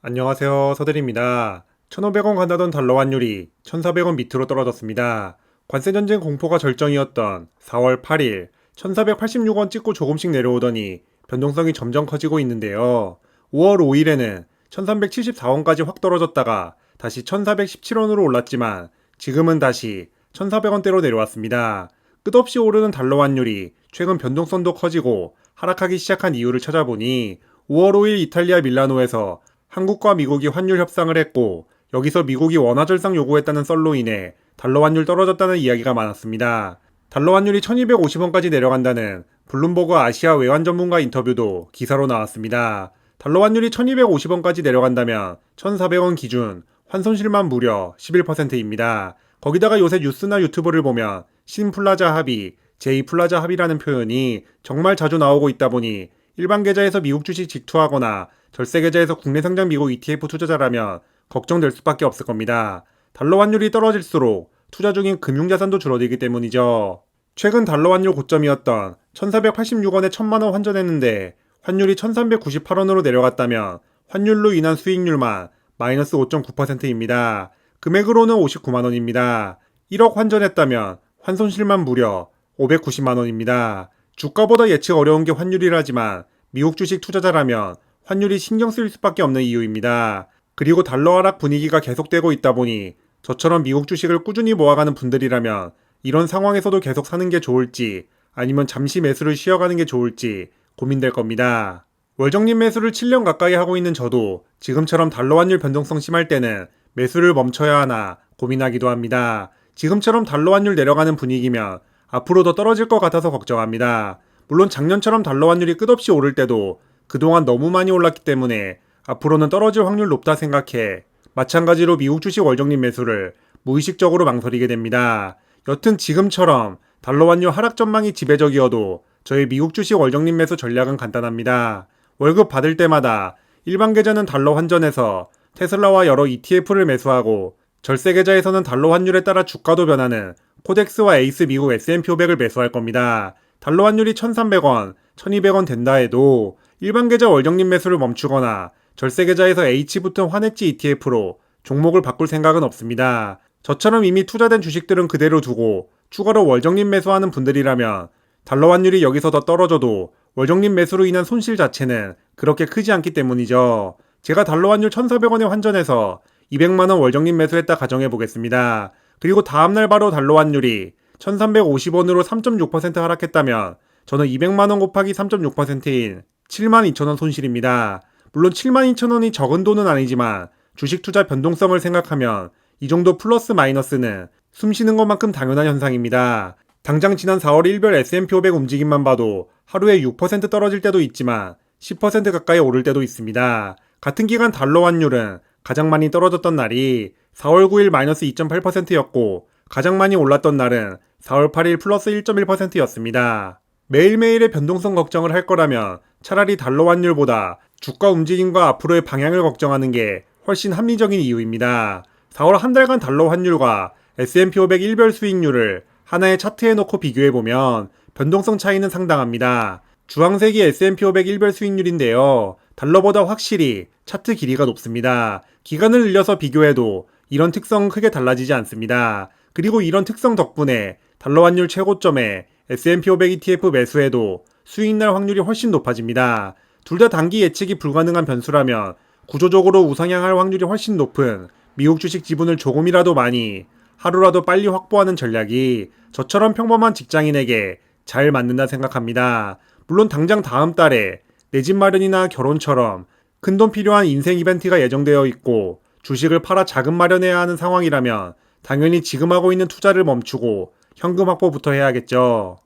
안녕하세요. 서대리입니다. 1,500원 간다던 달러 환율이 1,400원 밑으로 떨어졌습니다. 관세전쟁 공포가 절정이었던 4월 8일 1,486원 찍고 조금씩 내려오더니 변동성이 점점 커지고 있는데요. 5월 5일에는 1,374원까지 확 떨어졌다가 다시 1,417원으로 올랐지만 지금은 다시 1,400원대로 내려왔습니다. 끝없이 오르는 달러 환율이 최근 변동성도 커지고 하락하기 시작한 이유를 찾아보니 5월 5일 이탈리아 밀라노에서 한국과 미국이 환율 협상을 했고 여기서 미국이 원화 절상 요구했다는 썰로 인해 달러 환율 떨어졌다는 이야기가 많았습니다. 달러 환율이 1250원까지 내려간다는 블룸버그 아시아 외환 전문가 인터뷰도 기사로 나왔습니다. 달러 환율이 1250원까지 내려간다면 1400원 기준 환손실만 무려 11%입니다. 거기다가 요새 뉴스나 유튜브를 보면 신플라자 합의, 제이플라자 합의라는 표현이 정말 자주 나오고 있다 보니 일반 계좌에서 미국 주식 직투하거나 절세 계좌에서 국내 상장 미국 ETF 투자자라면 걱정될 수밖에 없을 겁니다. 달러 환율이 떨어질수록 투자 중인 금융자산도 줄어들기 때문이죠. 최근 달러 환율 고점이었던 1486원에 1000만원 환전했는데 환율이 1398원으로 내려갔다면 환율로 인한 수익률만 마이너스 5.9%입니다. 금액으로는 59만원입니다. 1억 환전했다면 환손실만 무려 590만원입니다. 주가보다 예측 어려운 게 환율이라지만 미국 주식 투자자라면 환율이 신경 쓰일 수밖에 없는 이유입니다. 그리고 달러 하락 분위기가 계속되고 있다 보니 저처럼 미국 주식을 꾸준히 모아가는 분들이라면 이런 상황에서도 계속 사는 게 좋을지 아니면 잠시 매수를 쉬어가는 게 좋을지 고민될 겁니다. 월정립 매수를 7년 가까이 하고 있는 저도 지금처럼 달러 환율 변동성 심할 때는 매수를 멈춰야 하나 고민하기도 합니다. 지금처럼 달러 환율 내려가는 분위기면 앞으로 더 떨어질 것 같아서 걱정합니다. 물론 작년처럼 달러 환율이 끝없이 오를 때도 그동안 너무 많이 올랐기 때문에 앞으로는 떨어질 확률 높다 생각해 마찬가지로 미국 주식 월정립 매수를 무의식적으로 망설이게 됩니다. 여튼 지금처럼 달러 환율 하락 전망이 지배적이어도 저희 미국 주식 월정립 매수 전략은 간단합니다. 월급 받을 때마다 일반 계좌는 달러 환전해서 테슬라와 여러 ETF를 매수하고 절세 계좌에서는 달러 환율에 따라 주가도 변하는 코덱스와 에이스 미국 S&P 500을 매수할 겁니다. 달러 환율이 1,300원, 1,200원 된다 해도 일반 계좌 월정립 매수를 멈추거나 절세 계좌에서 H 붙은 환해지 ETF로 종목을 바꿀 생각은 없습니다. 저처럼 이미 투자된 주식들은 그대로 두고 추가로 월정립 매수하는 분들이라면 달러 환율이 여기서 더 떨어져도 월정립 매수로 인한 손실 자체는 그렇게 크지 않기 때문이죠. 제가 달러 환율 1,400원에 환전해서 200만원 월정립 매수했다 가정해 보겠습니다. 그리고 다음날 바로 달러 환율이 1,350원으로 3.6% 하락했다면 저는 200만원 곱하기 3.6%인 72,000원 손실입니다. 물론 72,000원이 적은 돈은 아니지만 주식 투자 변동성을 생각하면 이 정도 플러스 마이너스는 숨쉬는 것만큼 당연한 현상입니다. 당장 지난 4월 일별 S&P 500 움직임만 봐도 하루에 6% 떨어질 때도 있지만 10% 가까이 오를 때도 있습니다. 같은 기간 달러 환율은 가장 많이 떨어졌던 날이 4월 9일 마이너스 2.8%였고 가장 많이 올랐던 날은 4월 8일 플러스 1.1%였습니다. 매일매일의 변동성 걱정을 할 거라면 차라리 달러 환율보다 주가 움직임과 앞으로의 방향을 걱정하는 게 훨씬 합리적인 이유입니다. 4월 한 달간 달러 환율과 S&P 500 일별 수익률을 하나의 차트에 놓고 비교해보면 변동성 차이는 상당합니다. 주황색이 S&P 500 일별 수익률인데요. 달러보다 확실히 차트 길이가 높습니다. 기간을 늘려서 비교해도 이런 특성은 크게 달라지지 않습니다. 그리고 이런 특성 덕분에 달러 환율 최고점에 S&P 500 ETF 매수해도 수익날 확률이 훨씬 높아집니다. 둘 다 단기 예측이 불가능한 변수라면 구조적으로 우상향할 확률이 훨씬 높은 미국 주식 지분을 조금이라도 많이 하루라도 빨리 확보하는 전략이 저처럼 평범한 직장인에게 잘 맞는다 생각합니다. 물론 당장 다음 달에 내 집 마련이나 결혼처럼 큰돈 필요한 인생 이벤트가 예정되어 있고 주식을 팔아 자금 마련해야 하는 상황이라면 당연히 지금 하고 있는 투자를 멈추고 현금 확보부터 해야겠죠.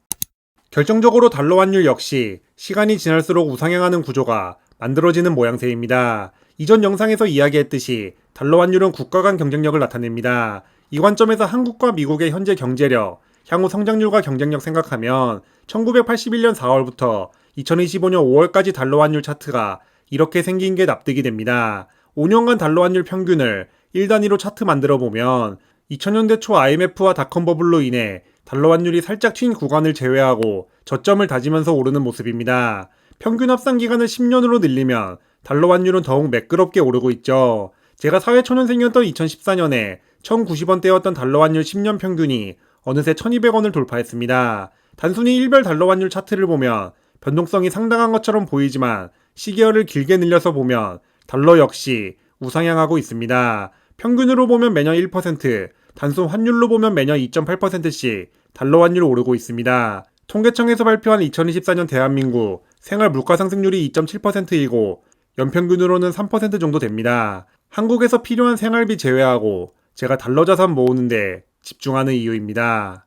결정적으로 달러 환율 역시 시간이 지날수록 우상향하는 구조가 만들어지는 모양새입니다. 이전 영상에서 이야기했듯이 달러 환율은 국가 간 경쟁력을 나타냅니다. 이 관점에서 한국과 미국의 현재 경제력, 향후 성장률과 경쟁력 생각하면 1981년 4월부터 2025년 5월까지 달러 환율 차트가 이렇게 생긴 게 납득이 됩니다. 5년간 달러 환율 평균을 1단위로 차트 만들어 보면 2000년대 초 IMF와 닷컴 버블로 인해 달러 환율이 살짝 튄 구간을 제외하고 저점을 다지면서 오르는 모습입니다. 평균 합산 기간을 10년으로 늘리면 달러 환율은 더욱 매끄럽게 오르고 있죠. 제가 사회초년생이었던 2014년에 1090원대였던 달러 환율 10년 평균이 어느새 1200원을 돌파했습니다. 단순히 일별 달러 환율 차트를 보면 변동성이 상당한 것처럼 보이지만 시계열을 길게 늘려서 보면 달러 역시 우상향하고 있습니다. 평균으로 보면 매년 1%, 단순 환율로 보면 매년 2.8%씩 달러 환율이 오르고 있습니다. 통계청에서 발표한 2024년 대한민국 생활 물가 상승률이 2.7%이고 연평균으로는 3% 정도 됩니다. 한국에서 필요한 생활비 제외하고 제가 달러 자산 모으는데 집중하는 이유입니다.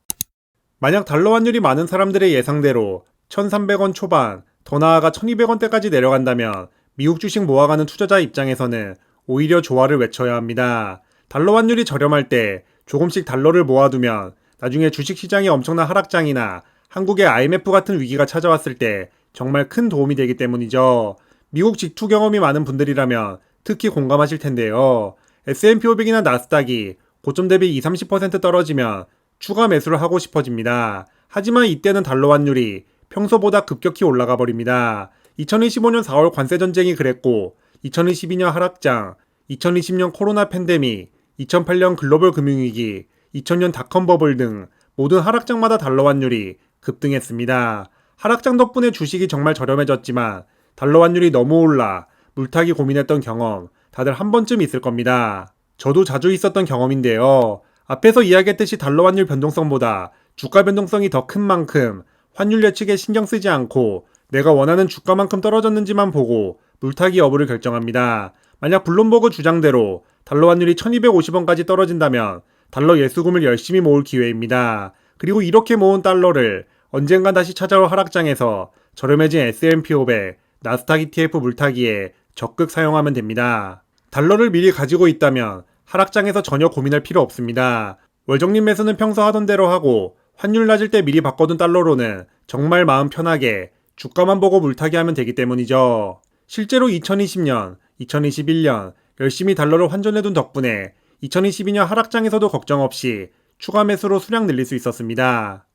만약 달러 환율이 많은 사람들의 예상대로 1,300원 초반, 더 나아가 1,200원대까지 내려간다면 미국 주식 모아가는 투자자 입장에서는 오히려 조화를 외쳐야 합니다. 달러 환율이 저렴할 때 조금씩 달러를 모아두면 나중에 주식시장이 엄청난 하락장이나 한국의 IMF 같은 위기가 찾아왔을 때 정말 큰 도움이 되기 때문이죠. 미국 직투 경험이 많은 분들이라면 특히 공감하실 텐데요. S&P 500이나 나스닥이 고점 대비 20-30% 떨어지면 추가 매수를 하고 싶어집니다. 하지만 이때는 달러 환율이 평소보다 급격히 올라가 버립니다. 2025년 4월 관세 전쟁이 그랬고 2022년 하락장, 2020년 코로나 팬데믹, 2008년 글로벌 금융위기, 2000년 닷컴 버블 등 모든 하락장마다 달러 환율이 급등했습니다. 하락장 덕분에 주식이 정말 저렴해졌지만 달러 환율이 너무 올라 물타기 고민했던 경험 다들 한 번쯤 있을 겁니다. 저도 자주 있었던 경험인데요. 앞에서 이야기했듯이 달러 환율 변동성보다 주가 변동성이 더 큰 만큼 환율 예측에 신경 쓰지 않고 내가 원하는 주가만큼 떨어졌는지만 보고 물타기 여부를 결정합니다. 만약 블룸버그 주장대로 달러 환율이 1250원까지 떨어진다면 달러 예수금을 열심히 모을 기회입니다. 그리고 이렇게 모은 달러를 언젠간 다시 찾아올 하락장에서 저렴해진 S&P 500, 나스닥 ETF 물타기에 적극 사용하면 됩니다. 달러를 미리 가지고 있다면 하락장에서 전혀 고민할 필요 없습니다. 월정립 매수는 평소 하던 대로 하고 환율 낮을 때 미리 바꿔둔 달러로는 정말 마음 편하게 주가만 보고 물타기 하면 되기 때문이죠. 실제로 2020년, 2021년 열심히 달러를 환전해둔 덕분에 2022년 하락장에서도 걱정 없이 추가 매수로 수량 늘릴 수 있었습니다.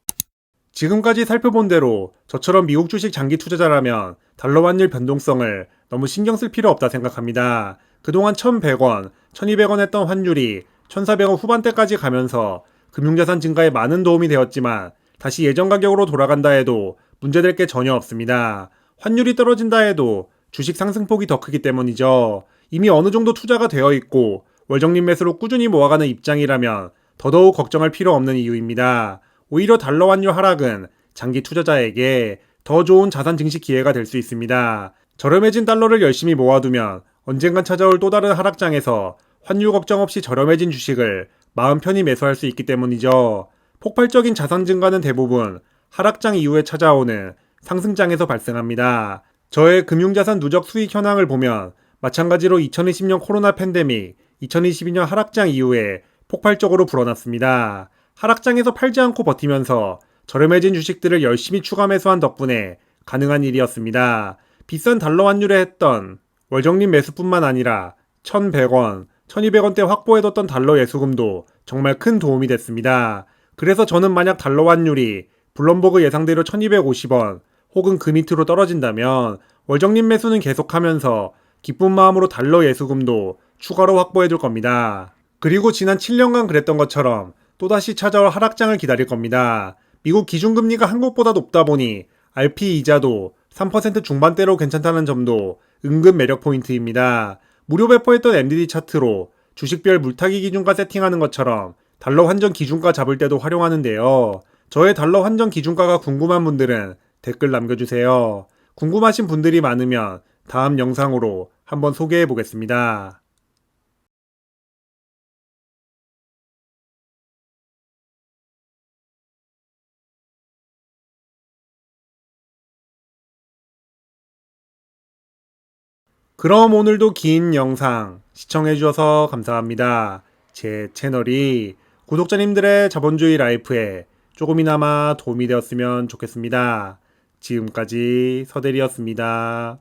지금까지 살펴본 대로 저처럼 미국 주식 장기 투자자라면 달러 환율 변동성을 너무 신경 쓸 필요 없다 생각합니다. 그동안 1,100원, 1,200원 했던 환율이 1,400원 후반대까지 가면서 금융자산 증가에 많은 도움이 되었지만 다시 예전 가격으로 돌아간다 해도 문제될 게 전혀 없습니다. 환율이 떨어진다 해도 주식 상승폭이 더 크기 때문이죠. 이미 어느 정도 투자가 되어 있고 월정립 매수로 꾸준히 모아가는 입장이라면 더더욱 걱정할 필요 없는 이유입니다. 오히려 달러 환율 하락은 장기 투자자에게 더 좋은 자산 증식 기회가 될 수 있습니다. 저렴해진 달러를 열심히 모아두면 언젠간 찾아올 또 다른 하락장에서 환율 걱정 없이 저렴해진 주식을 마음 편히 매수할 수 있기 때문이죠. 폭발적인 자산 증가는 대부분 하락장 이후에 찾아오는 상승장에서 발생합니다. 저의 금융자산 누적 수익 현황을 보면 마찬가지로 2020년 코로나 팬데믹, 2022년 하락장 이후에 폭발적으로 불어났습니다. 하락장에서 팔지 않고 버티면서 저렴해진 주식들을 열심히 추가 매수한 덕분에 가능한 일이었습니다. 비싼 달러 환율에 했던 월정립 매수뿐만 아니라 1,100원, 1,200원대 확보해뒀던 달러 예수금도 정말 큰 도움이 됐습니다. 그래서 저는 만약 달러 환율이 블룸버그 예상대로 1,250원 혹은 그 밑으로 떨어진다면 월정립 매수는 계속하면서 기쁜 마음으로 달러 예수금도 추가로 확보해둘 겁니다. 그리고 지난 7년간 그랬던 것처럼 또다시 찾아올 하락장을 기다릴 겁니다. 미국 기준금리가 한국보다 높다 보니 RP 이자도 3% 중반대로 괜찮다는 점도 은근 매력 포인트입니다. 무료 배포했던 MDD 차트로 주식별 물타기 기준가 세팅하는 것처럼 달러 환전 기준가 잡을 때도 활용하는데요. 저의 달러 환전 기준가가 궁금한 분들은 댓글 남겨주세요. 궁금하신 분들이 많으면 다음 영상으로 한번 소개해 보겠습니다. 그럼 오늘도 긴 영상 시청해주셔서 감사합니다. 제 채널이 구독자님들의 자본주의 라이프에 조금이나마 도움이 되었으면 좋겠습니다. 지금까지 서대리였습니다.